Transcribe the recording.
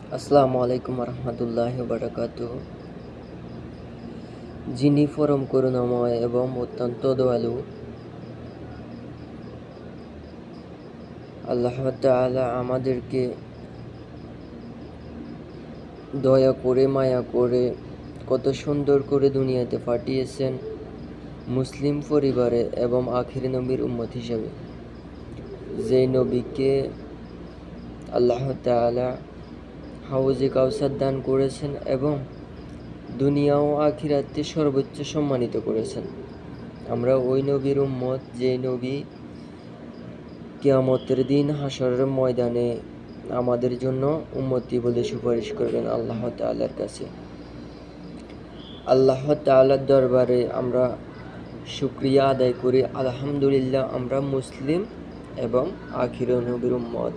আসসালামু আলাইকুম রহমতুল্লাহি বারাকাতুহু। যিনি পরম করুণাময় এবং অত্যন্ত দয়ালু, আল্লাহ তাআলা আমাদেরকে দয়া করে মায়া করে কত সুন্দর করে দুনিয়াতে পাঠিয়েছেন মুসলিম পরিবারে এবং আখির নবীর উম্মত হিসেবে। যে নবীকে আল্লাহ তাআলা হাউজে কাউসার দান করেছেন এবং দুনিয়া ও আখিরাতে সর্বোচ্চ সম্মানিত করেছেন। আমরা ওই নবীর উম্মত, যে নবী কিয়ামতের দিন হাশরের ময়দানে আমাদের জন্য উম্মতি বলে সুপারিশ করবেন আল্লাহ তাআলার কাছে। আল্লাহ তাআলার দরবারে আমরা শুকরিয়া আদায় করি, আলহামদুলিল্লাহ আমরা মুসলিম এবং আখির নবীর উম্মত।